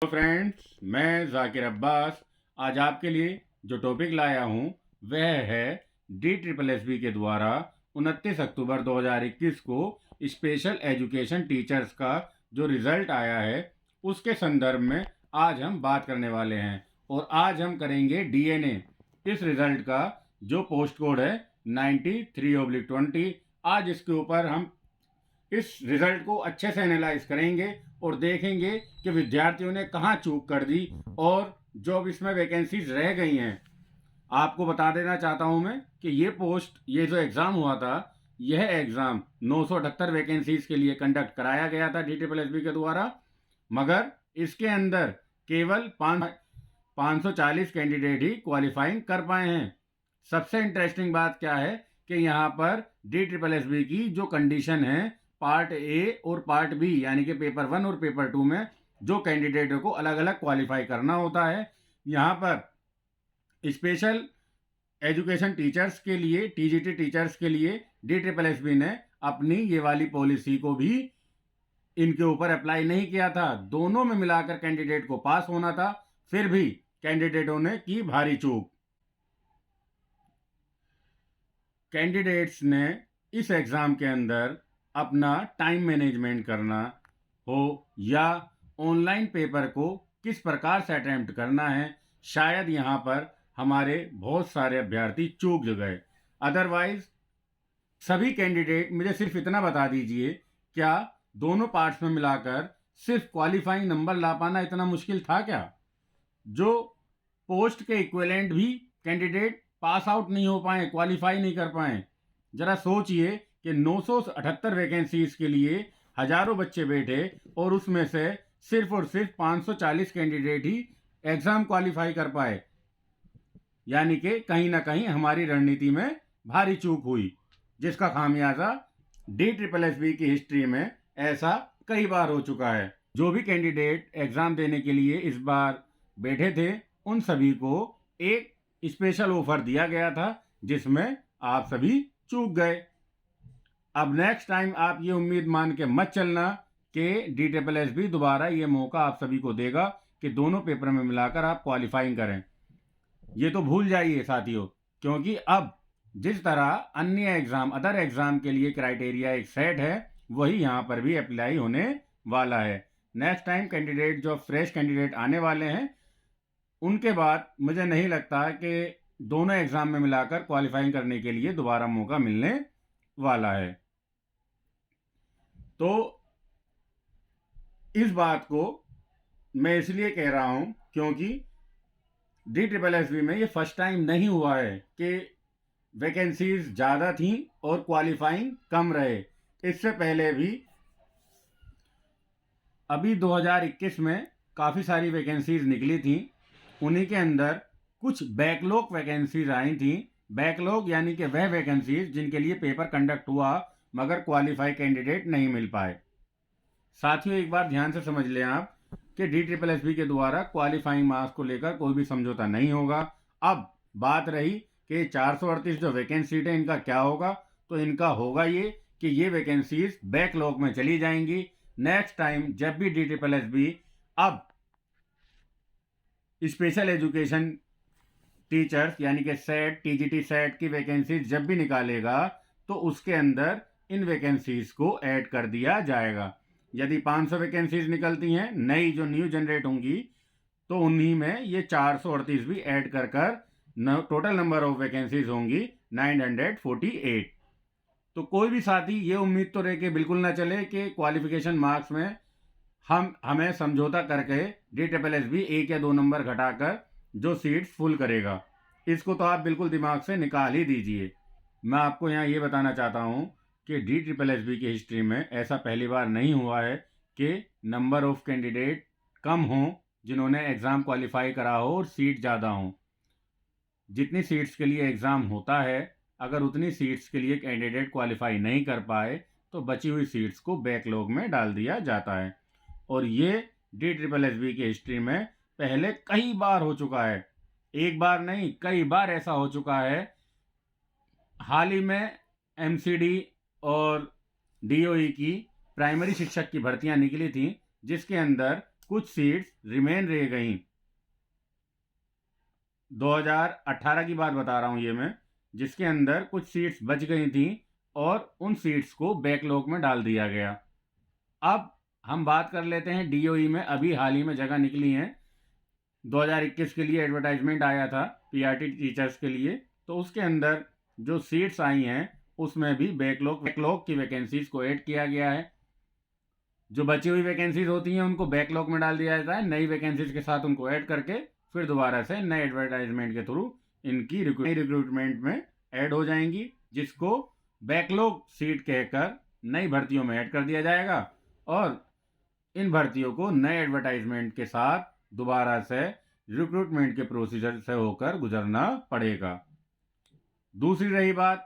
तो फ्रेंड्स, मैं जाकिर अब्बास आज आपके लिए जो टॉपिक लाया हूँ वह है DSSB के द्वारा 29 अक्टूबर 2021 को स्पेशल एजुकेशन टीचर्स का जो रिज़ल्ट आया है उसके संदर्भ में आज हम बात करने वाले हैं। और आज हम करेंगे DNA। इस रिज़ल्ट का जो पोस्ट कोड है 93/20। आज इसके ऊपर हम इस रिजल्ट को अच्छे से एनालाइज करेंगे और देखेंगे कि विद्यार्थियों ने कहाँ चूक कर दी और जो अब इसमें वैकेंसीज रह गई हैं। आपको बता देना चाहता हूँ मैं कि ये जो एग्ज़ाम हुआ था, यह एग्ज़ाम 978 वैकेंसीज के लिए कंडक्ट कराया गया था DSSB के द्वारा, मगर इसके अंदर केवल 540 कैंडिडेट ही क्वालिफाइंग कर पाए हैं। सबसे इंटरेस्टिंग बात क्या है कि यहाँ पर DSSB की जो कंडीशन है पार्ट ए और पार्ट बी यानी कि पेपर 1 और पेपर 2 में जो कैंडिडेटों को अलग अलग क्वालिफाई करना होता है, यहाँ पर स्पेशल एजुकेशन टीचर्स के लिए TGT टीचर्स के लिए DSSB ने अपनी ये वाली पॉलिसी को भी इनके ऊपर अप्लाई नहीं किया था। दोनों में मिलाकर कैंडिडेट को पास होना था, फिर भी कैंडिडेटों ने की भारी चूक। कैंडिडेट्स ने इस एग्ज़ाम के अंदर अपना टाइम मैनेजमेंट करना हो या ऑनलाइन पेपर को किस प्रकार से अटेम्प्ट करना है, शायद यहाँ पर हमारे बहुत सारे अभ्यर्थी चूक गए। अदरवाइज सभी कैंडिडेट, मुझे सिर्फ इतना बता दीजिए, क्या दोनों पार्ट्स में मिलाकर सिर्फ क्वालिफाइंग नंबर ला पाना इतना मुश्किल था क्या? जो पोस्ट के इक्विवेलेंट भी कैंडिडेट पास आउट नहीं हो पाए, क्वालिफाई नहीं कर पाए। जरा सोचिए कि 978 वैकेंसीज के लिए हजारों बच्चे बैठे और उसमें से सिर्फ और सिर्फ 540 कैंडिडेट ही एग्जाम क्वालिफाई कर पाए। यानी कि कहीं ना कहीं हमारी रणनीति में भारी चूक हुई, जिसका खामियाजा DSSB की हिस्ट्री में ऐसा कई बार हो चुका है। जो भी कैंडिडेट एग्जाम देने के लिए इस बार बैठे थे, उन सभी को एक स्पेशल ऑफर दिया गया था, जिसमें आप सभी चूक गए। अब नेक्स्ट टाइम आप ये उम्मीद मान के मत चलना कि DSSB दोबारा ये मौका आप सभी को देगा कि दोनों पेपर में मिलाकर आप क्वालिफाइंग करें। ये तो भूल जाइए साथियों, क्योंकि अब जिस तरह अन्य एग्जाम, अदर एग्जाम के लिए क्राइटेरिया एक सेट है, वही यहाँ पर भी अप्लाई होने वाला है। नेक्स्ट टाइम कैंडिडेट, जो फ्रेश कैंडिडेट आने वाले हैं, उनके बाद मुझे नहीं लगता कि दोनों एग्जाम में मिलाकर क्वालिफाइंग करने के लिए दोबारा मौका मिलने वाला है। तो इस बात को मैं इसलिए कह रहा हूं क्योंकि DSSB में ये फर्स्ट टाइम नहीं हुआ है कि वैकेंसीज ज़्यादा थी और क्वालिफाइंग कम रहे। इससे पहले भी अभी 2021 में काफ़ी सारी वैकेंसीज निकली थी, उन्हीं के अंदर कुछ बैकलॉग वैकेंसीज आई थी। बैकलॉग यानी कि वह वैकेंसीज जिनके लिए पेपर कंडक्ट हुआ मगर क्वालिफाई कैंडिडेट नहीं मिल पाए। साथियों, एक बार ध्यान से समझ लें आप कि DSSB के द्वारा क्वालिफाइंग मार्क्स को लेकर कोई भी समझौता नहीं होगा। अब बात रही कि 438 जो वैकेंसी सीट है, इनका क्या होगा, तो इनका होगा ये कि ये वैकेंसीज बैकलॉग में चली जाएंगी। नेक्स्ट टाइम जब भी DSSB अब स्पेशल एजुकेशन टीचर्स यानी कि सेट, TGT सेट की वैकेंसीज जब भी निकालेगा, तो उसके अंदर इन वैकेंसीज को ऐड कर दिया जाएगा। यदि 500 वैकेंसीज निकलती हैं नई, जो न्यू जनरेट होंगी, तो उन्हीं में ये 438 भी ऐड कर टोटल नंबर ऑफ वैकेंसीज होंगी 948। तो कोई भी साथी ये उम्मीद तो रह के बिल्कुल ना चले कि क्वालिफिकेशन मार्क्स में हमें समझौता करके DSSB 1 या 2 नंबर घटाकर जो सीट्स फुल करेगा। इसको तो आप बिल्कुल दिमाग से निकाल ही दीजिए। मैं आपको यहाँ ये बताना चाहता हूँ कि DSSB की हिस्ट्री में ऐसा पहली बार नहीं हुआ है कि नंबर ऑफ कैंडिडेट कम हों जिन्होंने एग्ज़ाम क्वालिफाई करा हो और सीट ज़्यादा हों। जितनी सीट्स के लिए एग्ज़ाम होता है, अगर उतनी सीट्स के लिए कैंडिडेट क्वालिफाई नहीं कर पाए, तो बची हुई सीट्स को बैकलॉग में डाल दिया जाता है। और ये DSSB की हिस्ट्री में पहले कई बार हो चुका है। एक बार नहीं, कई बार ऐसा हो चुका है। हाल ही में MCD और DOE की प्राइमरी शिक्षक की भर्तियां निकली थी, जिसके अंदर कुछ सीट्स रिमेन रह गईं। 2018 की बात बता रहा हूँ ये मैं, जिसके अंदर कुछ सीट्स बच गई थी और उन सीट्स को बैकलॉग में डाल दिया गया। अब हम बात कर लेते हैं डीओई में अभी हाल ही में जगह निकली हैं। 2021 के लिए एडवर्टाइजमेंट आया था पीआरटी टीचर्स के लिए, तो उसके अंदर जो सीट्स आई हैं उसमें भी बैकलॉग की वैकेंसीज को ऐड किया गया है। जो बची हुई वैकेंसीज होती हैं उनको बैकलॉग में डाल दिया जाता है, नई वैकेंसीज के साथ उनको ऐड करके फिर दोबारा से नए एडवर्टाइजमेंट के थ्रू इनकी रिक्रूटमेंट में ऐड हो जाएंगी, जिसको बैकलॉग सीट कहकर नई भर्तियों में ऐड कर दिया जाएगा और इन भर्तियों को नए एडवर्टाइजमेंट के साथ दोबारा से रिक्रूटमेंट के प्रोसीजर से होकर गुजरना पड़ेगा। दूसरी रही बात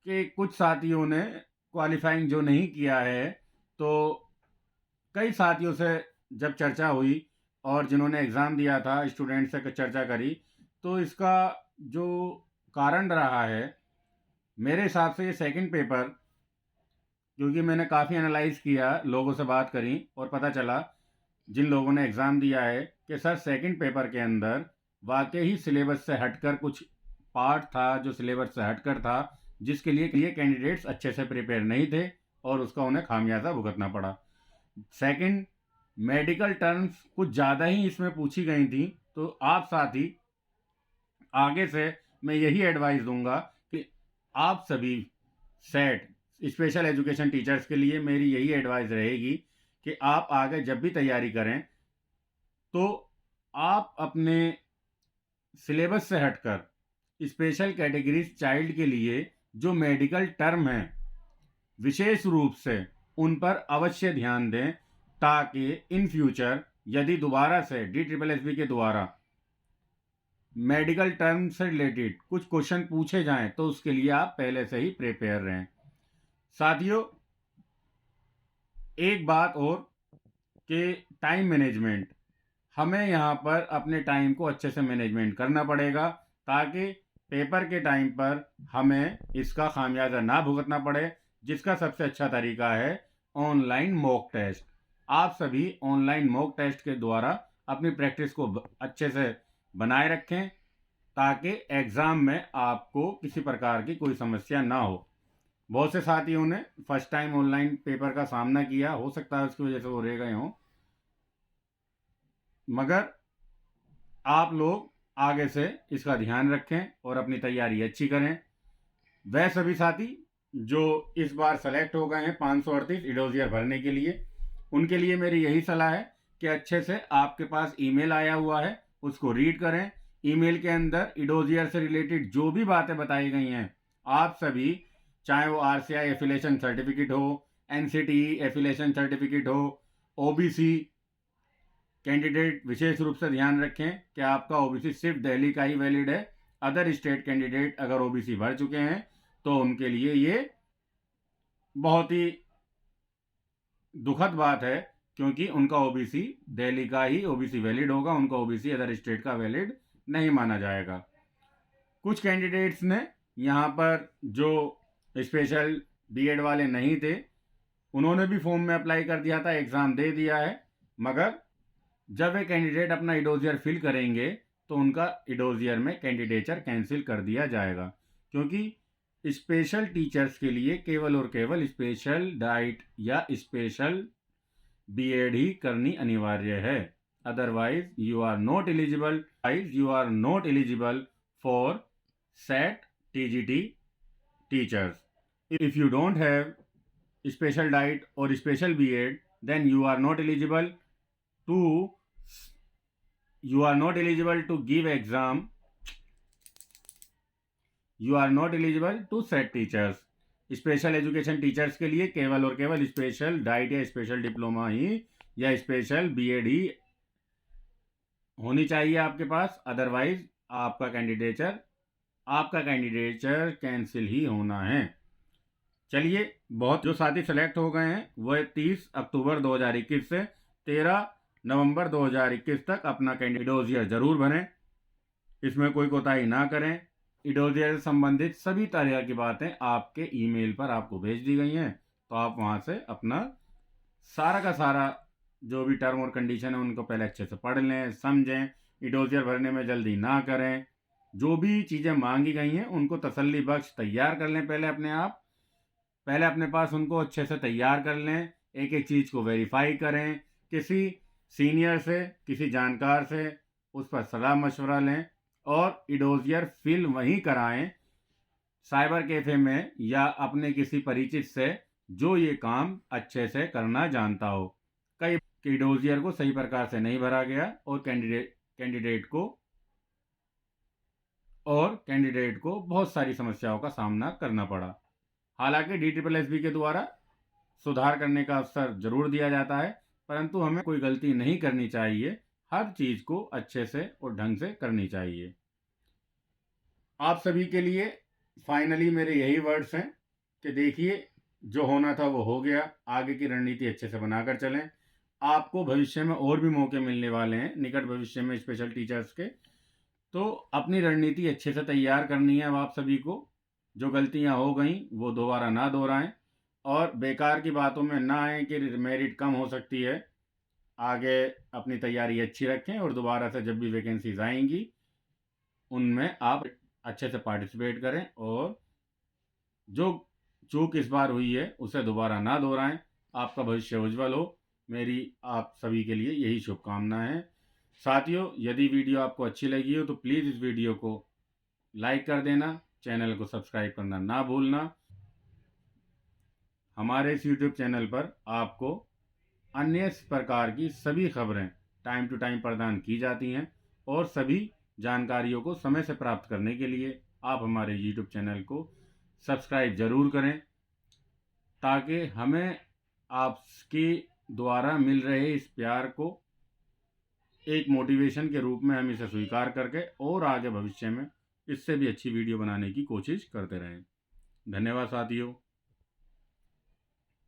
कि कुछ साथियों ने क्वालिफाइंग जो नहीं किया है, तो कई साथियों से जब चर्चा हुई और जिन्होंने एग्ज़ाम दिया था स्टूडेंट से चर्चा करी, तो इसका जो कारण रहा है मेरे हिसाब से ये सेकंड पेपर, क्योंकि मैंने काफ़ी एनालाइज किया, लोगों से बात करी और पता चला जिन लोगों ने एग्ज़ाम दिया है कि सर सेकंड पेपर के अंदर वाकई ही सिलेबस से हटकर कुछ पार्ट था जो सिलेबस से हटकर था, जिसके लिए कैंडिडेट्स अच्छे से प्रिपेयर नहीं थे और उसका उन्हें खामियाजा भुगतना पड़ा। सेकंड, मेडिकल टर्म्स कुछ ज़्यादा ही इसमें पूछी गई थी, तो आप साथी आगे से मैं यही एडवाइस दूंगा कि आप सभी सेट स्पेशल एजुकेशन टीचर्स के लिए मेरी यही एडवाइस रहेगी कि आप आगे जब भी तैयारी करें तो आप अपने सिलेबस से हटकर स्पेशल कैटेगरीज चाइल्ड के लिए जो मेडिकल टर्म हैं विशेष रूप से उन पर अवश्य ध्यान दें, ताकि इन फ्यूचर यदि दोबारा से DSSB के द्वारा मेडिकल टर्म से रिलेटेड कुछ क्वेश्चन पूछे जाएं तो उसके लिए आप पहले से ही प्रिपेयर रहें। साथियों, एक बात और कि टाइम मैनेजमेंट, हमें यहाँ पर अपने टाइम को अच्छे से मैनेजमेंट करना पड़ेगा ताकि पेपर के टाइम पर हमें इसका खामियाजा ना भुगतना पड़े, जिसका सबसे अच्छा तरीका है ऑनलाइन मॉक टेस्ट। आप सभी ऑनलाइन मॉक टेस्ट के द्वारा अपनी प्रैक्टिस को अच्छे से बनाए रखें ताकि एग्ज़ाम में आपको किसी प्रकार की कोई समस्या ना हो। बहुत से साथियों ने फर्स्ट टाइम ऑनलाइन पेपर का सामना किया, हो सकता है उसकी वजह से वो रह गए हों, मगर आप लोग आगे से इसका ध्यान रखें और अपनी तैयारी अच्छी करें। वह सभी साथी जो इस बार सेलेक्ट हो गए हैं 538 इडोजियर भरने के लिए, उनके लिए मेरी यही सलाह है कि अच्छे से आपके पास ईमेल आया हुआ है उसको रीड करें। ईमेल के अंदर इडोजियर से रिलेटेड जो भी बातें बताई गई हैं आप सभी, चाहे वो RCI एफिलेशन सर्टिफिकेट हो, NCTE एफिलेशन सर्टिफिकेट हो, OBC कैंडिडेट विशेष रूप से ध्यान रखें कि आपका OBC सिर्फ दिल्ली का ही वैलिड है। अदर स्टेट कैंडिडेट अगर OBC भर चुके हैं तो उनके लिए ये बहुत ही दुखद बात है, क्योंकि उनका OBC दिल्ली का ही OBC वैलिड होगा, उनका OBC अदर स्टेट का वैलिड नहीं माना जाएगा। कुछ कैंडिडेट्स ने यहाँ पर जो स्पेशल BEd वाले नहीं थे उन्होंने भी फॉर्म में अप्लाई कर दिया था, एग्ज़ाम दे दिया है, मगर जब वे कैंडिडेट अपना इडोजियर फिल करेंगे तो उनका इडोजियर में कैंडिडेचर कैंसिल कर दिया जाएगा, क्योंकि स्पेशल टीचर्स के लिए केवल और केवल स्पेशल डाइट या स्पेशल BEd ही करनी अनिवार्य है। Otherwise you are not eligible for SET TGT teachers. If you don't have special diet or special BEd, then you are not eligible to give exam. You are not eligible to set teachers. Special education teachers के लिए केवल और केवल special diet या special diploma ही या special BEd ही होनी चाहिए आपके पास, अदरवाइज आपका कैंडिडेचर कैंसिल ही होना है। चलिए, बहुत जो साथी सेलेक्ट हो गए हैं वह 30 अक्टूबर 2021 से 13 नवंबर 2021 तक अपना इडोजियर जरूर भरें, इसमें कोई कोताही ना करें। इडोजियर से संबंधित सभी तरह की बातें आपके ईमेल पर आपको भेज दी गई हैं, तो आप वहां से अपना सारा का सारा जो भी टर्म और कंडीशन है उनको पहले अच्छे से पढ़ लें, समझें, डोजियर भरने में जल्दी ना करें। जो भी चीज़ें मांगी गई हैं उनको तसल्ली बख्श तैयार कर लें पहले अपने आप। पहले अपने पास उनको अच्छे से तैयार कर लें, एक एक चीज़ को वेरीफाई करें, किसी सीनियर से, किसी जानकार से उस पर सलाह मशवरा लें और डोजियर फिल वहीं कराएं, साइबर कैफ़े में या अपने किसी परिचित से जो ये काम अच्छे से करना जानता हो। कई डोजियर को सही प्रकार से नहीं भरा गया और कैंडिडेट को बहुत सारी समस्याओं का सामना करना पड़ा। हालांकि DSSB के द्वारा सुधार करने का अवसर ज़रूर दिया जाता है, परंतु हमें कोई गलती नहीं करनी चाहिए। हर चीज़ को अच्छे से और ढंग से करनी चाहिए। आप सभी के लिए फाइनली मेरे यही वर्ड्स हैं कि देखिए, जो होना था वो हो गया। आगे की रणनीति अच्छे से बनाकर चलें। आपको भविष्य में और भी मौके मिलने वाले हैं, निकट भविष्य में स्पेशल टीचर्स के। तो अपनी रणनीति अच्छे से तैयार करनी है अब आप सभी को। जो गलतियां हो गई वो दोबारा ना दोहराएं और बेकार की बातों में ना आए कि मेरिट कम हो सकती है। आगे अपनी तैयारी अच्छी रखें और दोबारा से जब भी वैकेंसीज आएंगी उनमें आप अच्छे से पार्टिसिपेट करें और जो चूक इस बार हुई है उसे दोबारा ना दोहराएं। आपका भविष्य उज्जवल हो, मेरी आप सभी के लिए यही शुभकामना है। साथियों, यदि वीडियो आपको अच्छी लगी हो तो प्लीज़ इस वीडियो को लाइक कर देना, चैनल को सब्सक्राइब करना ना भूलना। हमारे इस यूट्यूब चैनल पर आपको अन्य इस प्रकार की सभी खबरें टाइम टू टाइम प्रदान की जाती हैं और सभी जानकारियों को समय से प्राप्त करने के लिए आप हमारे यूट्यूब चैनल को सब्सक्राइब ज़रूर करें, ताकि हमें आपके द्वारा मिल रहे इस प्यार को एक मोटिवेशन के रूप में हम इसे स्वीकार करके और आगे भविष्य में इससे भी अच्छी वीडियो बनाने की कोशिश करते रहें। धन्यवाद साथियों।